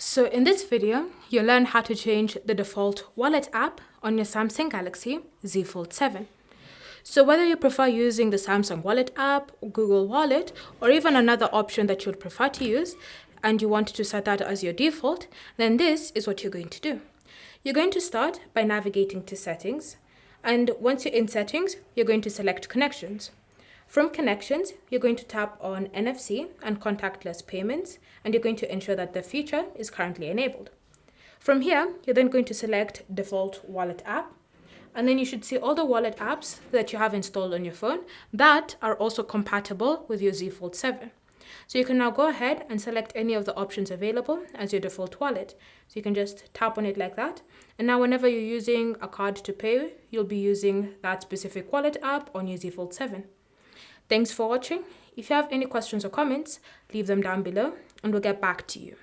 So in this video, you'll learn how to change the default wallet app on your Samsung Galaxy Z Fold 7. So whether you prefer using the Samsung Wallet app, Google Wallet, or even another option that you'd prefer to use, and you want to set that as your default, then this is what you're going to do. You're going to start by navigating to Settings, and once you're in Settings, you're going to select Connections. From Connections, you're going to tap on NFC and contactless payments, and you're going to ensure that the feature is currently enabled. From here, you're then going to select Default Wallet App, and then you should see all the wallet apps that you have installed on your phone that are also compatible with your Z Fold 7. So you can now go ahead and select any of the options available as your default wallet. So you can just tap on it like that. And now whenever you're using a card to pay, you'll be using that specific wallet app on your Z Fold 7. Thanks for watching. If you have any questions or comments, leave them down below and we'll get back to you.